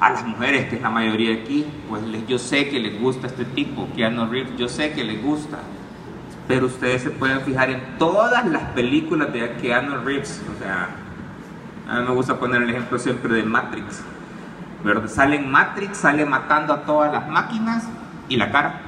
A las mujeres, que es la mayoría aquí, pues yo sé que les gusta este tipo, Keanu Reeves, yo sé que les gusta. Pero ustedes se pueden fijar en todas las películas de Keanu Reeves. O sea, a mí me gusta poner el ejemplo siempre de Matrix, ¿verdad? Sale en Matrix, sale matando a todas las máquinas y la cara.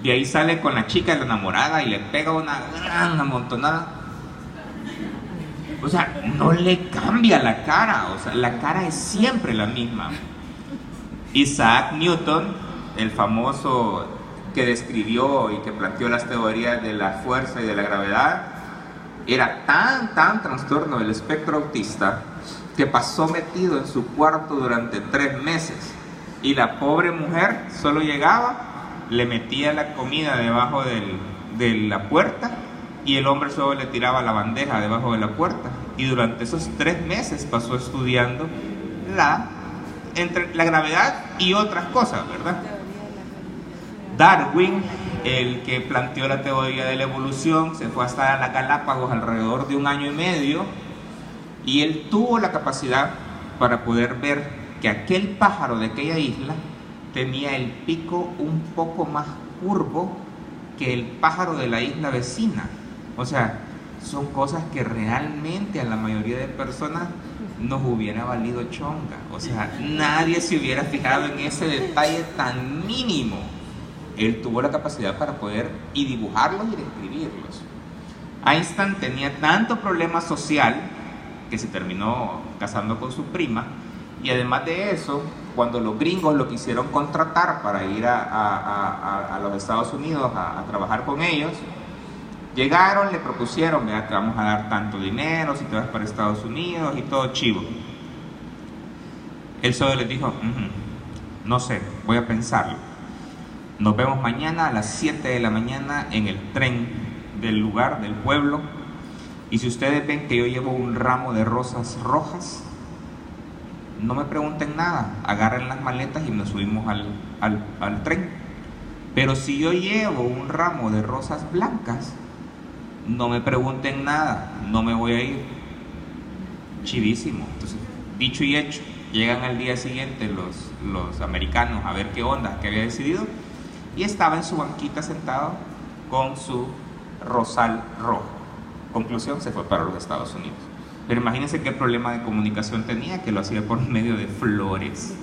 De ahí sale con la chica, la enamorada, y le pega una gran amontonada. O sea, no le cambia la cara, o sea, la cara es siempre la misma. Isaac Newton, el famoso que describió y que planteó las teorías de la fuerza y de la gravedad, era tan trastorno del espectro autista que pasó metido en su cuarto durante 3 meses. Y la pobre mujer solo llegaba, le metía la comida debajo de la puerta, y el hombre solo le tiraba la bandeja debajo de la puerta. Y durante esos 3 meses pasó estudiando entre la gravedad y otras cosas, ¿verdad? Darwin, el que planteó la teoría de la evolución, se fue hasta las Galápagos alrededor de 1 año y medio, y él tuvo la capacidad para poder ver que aquel pájaro de aquella isla tenía el pico un poco más curvo que el pájaro de la isla vecina. O sea, son cosas que realmente a la mayoría de personas nos hubiera valido chonga. O sea, nadie se hubiera fijado en ese detalle tan mínimo. Él tuvo la capacidad para poder y dibujarlos y describirlos. Einstein tenía tanto problema social que se terminó casando con su prima, y además de eso, cuando los gringos lo quisieron contratar para ir a los Estados Unidos a trabajar con ellos, llegaron, le propusieron: vea, te vamos a dar tanto dinero si te vas para Estados Unidos y todo chivo. Él solo les dijo: no sé, voy a pensarlo. Nos vemos mañana a las 7 de la mañana en el tren del lugar, del pueblo, y si ustedes ven que yo llevo un ramo de rosas rojas, no me pregunten nada, agarren las maletas y nos subimos al tren. Pero si yo llevo un ramo de rosas blancas, no me pregunten nada, no me voy a ir. Chivísimo. Entonces, dicho y hecho, llegan al día siguiente los americanos a ver qué onda, qué había decidido, y estaba en su banquita sentado con su rosal rojo. Conclusión: se fue para los Estados Unidos. Pero imagínense qué problema de comunicación tenía, que lo hacía por medio de flores.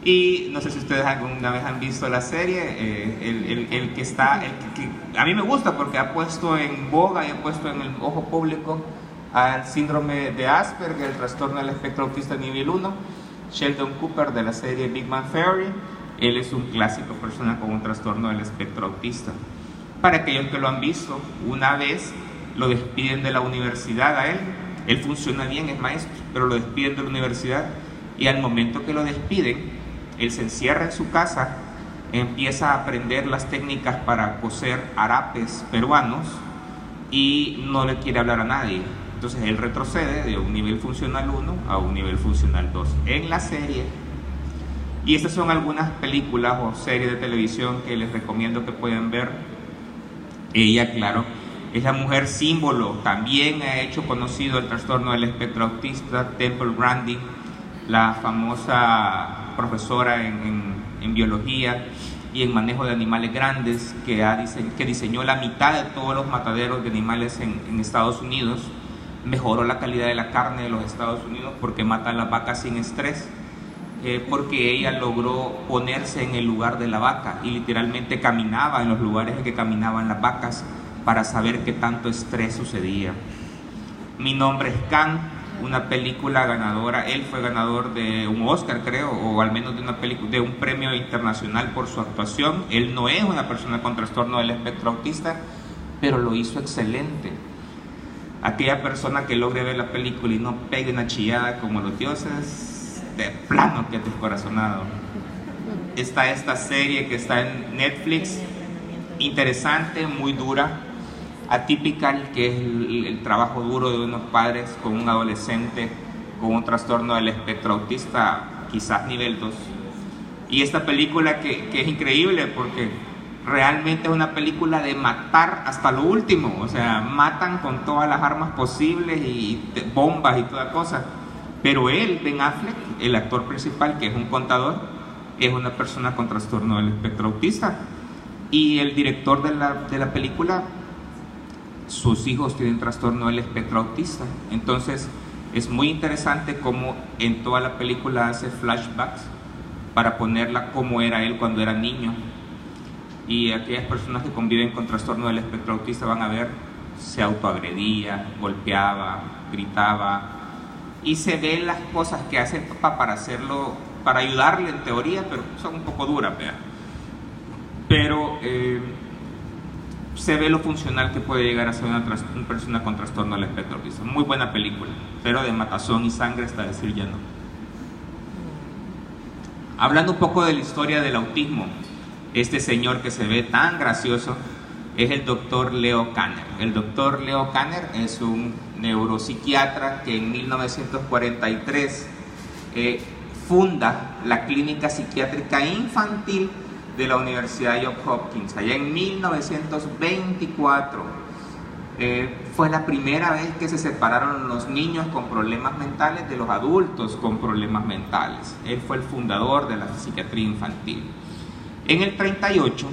Y no sé si ustedes alguna vez han visto la serie, el que a mí me gusta porque ha puesto en boga y ha puesto en el ojo público al síndrome de Asperger, el trastorno del espectro autista nivel 1, Sheldon Cooper, de la serie Big Bang Theory. Él es un clásico persona con un trastorno del espectro autista. Para aquellos que lo han visto, una vez lo despiden de la universidad a él. Él funciona bien, es maestro, pero lo despiden de la universidad, y al momento que lo despiden, él se encierra en su casa, empieza a aprender las técnicas para coser harapes peruanos y no le quiere hablar a nadie. Entonces él retrocede de un nivel funcional 1 a un nivel funcional 2 en la serie. Y estas son algunas películas o series de televisión que les recomiendo que puedan ver. Ella, claro, es la mujer símbolo. También ha hecho conocido el trastorno del espectro autista Temple Grandin, la famosa profesora en biología y en manejo de animales grandes, que diseñó la mitad de todos los mataderos de animales en Estados Unidos. Mejoró la calidad de la carne de los Estados Unidos porque mata a las vacas sin estrés, porque ella logró ponerse en el lugar de la vaca y literalmente caminaba en los lugares en que caminaban las vacas para saber qué tanto estrés sucedía. Mi nombre es Khan, una película ganadora. Él fue ganador de un Oscar, creo, o al menos de un premio internacional por su actuación. Él no es una persona con trastorno del espectro autista, pero lo hizo excelente. Aquella persona que logre ver la película y no pegue una chillada como los dioses, de plano que es descorazonado. Está esta serie que está en Netflix, interesante, muy dura, Atypical, que es el trabajo duro de unos padres con un adolescente con un trastorno del espectro autista, quizás nivel 2. Y esta película que es increíble porque realmente es una película de matar hasta lo último. O sea, matan con todas las armas posibles y bombas y toda cosa. Pero él, Ben Affleck, el actor principal, que es un contador, es una persona con trastorno del espectro autista. Y el director de la película, sus hijos tienen trastorno del espectro autista. Entonces es muy interesante cómo en toda la película hace flashbacks para ponerla como era él cuando era niño. Y aquellas personas que conviven con trastorno del espectro autista van a ver, se autoagredía, golpeaba, gritaba, y se ven las cosas que hace el papá para hacerlo, para ayudarle en teoría, pero son un poco duras, ¿verdad? Pero se ve lo funcional que puede llegar a ser una persona con trastorno del espectro autista. Muy buena película, pero de matazón y sangre hasta decir ya no. Hablando un poco de la historia del autismo, este señor que se ve tan gracioso es el doctor Leo Kanner. El doctor Leo Kanner es un neuropsiquiatra que en 1943 funda la Clínica Psiquiátrica Infantil de la Universidad de Johns Hopkins. Allá en 1924 fue la primera vez que se separaron los niños con problemas mentales de los adultos con problemas mentales. Él fue el fundador de la psiquiatría infantil. En el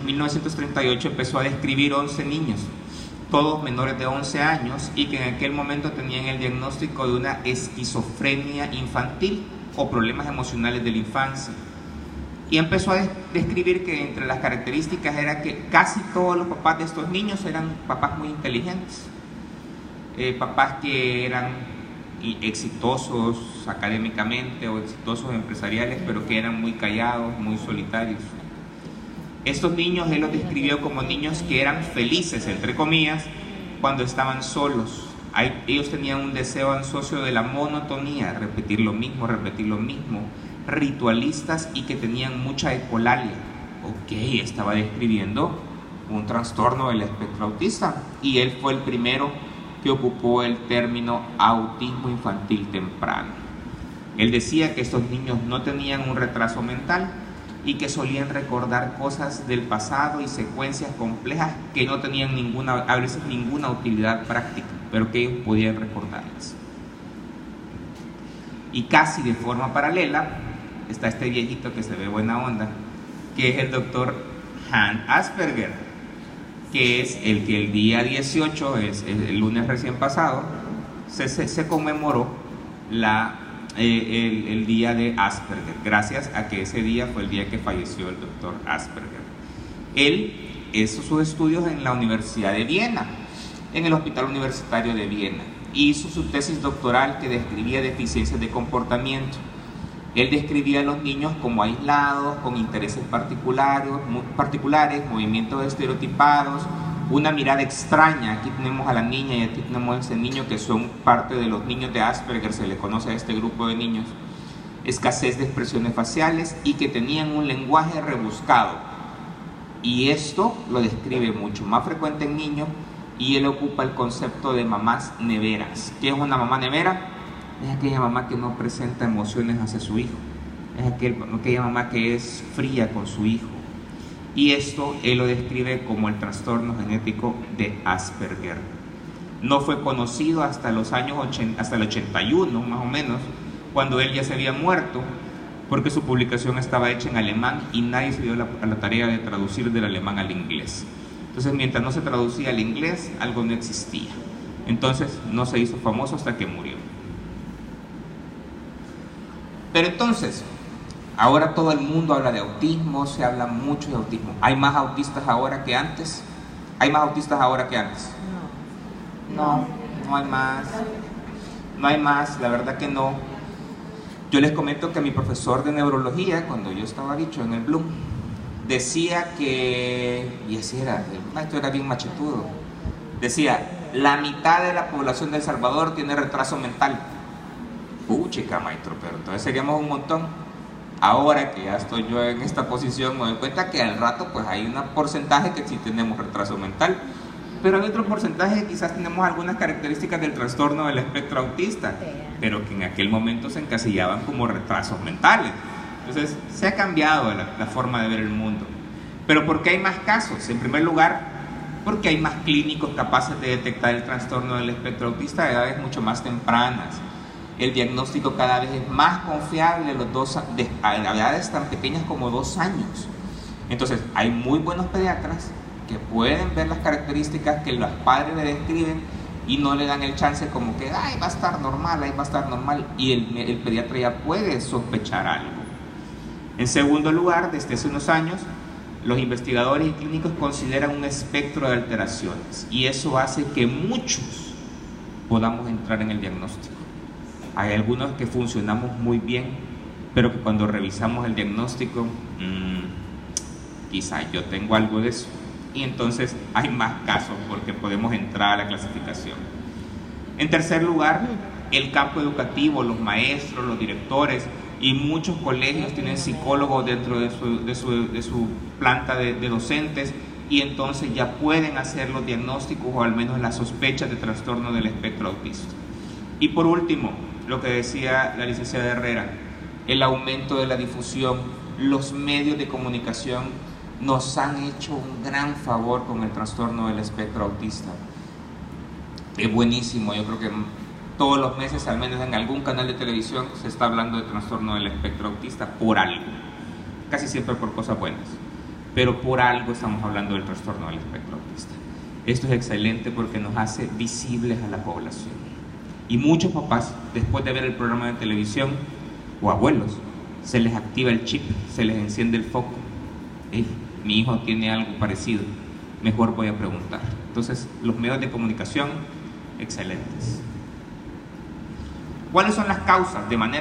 1938 empezó a describir 11 niños, todos menores de 11 años, y que en aquel momento tenían el diagnóstico de una esquizofrenia infantil o problemas emocionales de la infancia. Y empezó a describir que entre las características era que casi todos los papás de estos niños eran papás muy inteligentes, papás que eran exitosos académicamente o exitosos empresariales, pero que eran muy callados, muy solitarios. Estos niños él los describió como niños que eran felices, entre comillas, cuando estaban solos. Ellos tenían un deseo ansioso de la monotonía, repetir lo mismo, ritualistas, y que tenían mucha ecolalia. Ok, estaba describiendo un trastorno del espectro autista, y él fue el primero que ocupó el término autismo infantil temprano. Él decía que estos niños no tenían un retraso mental y que solían recordar cosas del pasado y secuencias complejas que no tenían a veces ninguna utilidad práctica, pero que ellos podían recordarlas. Y casi de forma paralela está este viejito que se ve buena onda, que es el doctor Hans Asperger, que es el que el día 18, el lunes recién pasado, se conmemoró el día de Asperger, gracias a que ese día fue el día que falleció el doctor Asperger. Él hizo sus estudios en la Universidad de Viena, en el Hospital Universitario de Viena. Hizo su tesis doctoral que describía deficiencias de comportamiento. Él describía a los niños como aislados, con intereses particulares, movimientos estereotipados, una mirada extraña. Aquí tenemos a la niña y aquí tenemos a ese niño que son parte de los niños de Asperger, se le conoce a este grupo de niños. Escasez de expresiones faciales y que tenían un lenguaje rebuscado. Y esto lo describe mucho más frecuente en niños, y él ocupa el concepto de mamás neveras. ¿Qué es una mamá nevera? Es aquella mamá que no presenta emociones hacia su hijo. Es aquella mamá que es fría con su hijo. Y esto él lo describe como el trastorno genético de Asperger. No fue conocido hasta los años 80, hasta el 81 más o menos, cuando él ya se había muerto, porque su publicación estaba hecha en alemán y nadie se dio a la tarea de traducir del alemán al inglés. Entonces, mientras no se traducía al inglés, algo no existía. Entonces no se hizo famoso hasta que murió. Pero entonces, ahora todo el mundo habla de autismo, se habla mucho de autismo. ¿Hay más autistas ahora que antes? ¿Hay más autistas ahora que antes? No hay más. No hay más, la verdad que no. Yo les comento que mi profesor de neurología, cuando yo estaba dicho en el Bloom, decía que, y así era, el maestro era bien machetudo, decía, la mitad de la población de El Salvador tiene retraso mental. Chica, maestro, pero entonces seríamos un montón. Ahora que ya estoy yo en esta posición, me doy cuenta que al rato pues hay un porcentaje que sí tenemos retraso mental, pero hay otro porcentaje que quizás tenemos algunas características del trastorno del espectro autista, pero que en aquel momento se encasillaban como retrasos mentales. Entonces se ha cambiado la forma de ver el mundo. Pero ¿por qué hay más casos? En primer lugar, porque hay más clínicos capaces de detectar el trastorno del espectro autista a edades mucho más tempranas. el diagnóstico cada vez es más confiable a edades tan pequeñas como 2 años. Entonces, hay muy buenos pediatras que pueden ver las características que los padres le describen y no le dan el chance como que, ay, va a estar normal, ahí va a estar normal, y el pediatra ya puede sospechar algo. En segundo lugar, desde hace unos años, los investigadores y clínicos consideran un espectro de alteraciones y eso hace que muchos podamos entrar en el diagnóstico. Hay algunos que funcionamos muy bien, pero que cuando revisamos el diagnóstico, quizá yo tengo algo de eso. Y entonces hay más casos porque podemos entrar a la clasificación. En tercer lugar, el campo educativo, los maestros, los directores y muchos colegios tienen psicólogos dentro de su planta de docentes y entonces ya pueden hacer los diagnósticos o al menos las sospechas de trastorno del espectro autista. Y por último, lo que decía la licenciada Herrera, el aumento de la difusión, los medios de comunicación nos han hecho un gran favor con el trastorno del espectro autista. Es buenísimo, yo creo que todos los meses, al menos en algún canal de televisión, se está hablando de trastorno del espectro autista por algo. Casi siempre por cosas buenas, pero por algo estamos hablando del trastorno del espectro autista. Esto es excelente porque nos hace visibles a la población. Y muchos papás, después de ver el programa de televisión, o abuelos, se les activa el chip, se les enciende el foco. Mi hijo tiene algo parecido, mejor voy a preguntar. Entonces, los medios de comunicación, excelentes. ¿Cuáles son las causas? De manera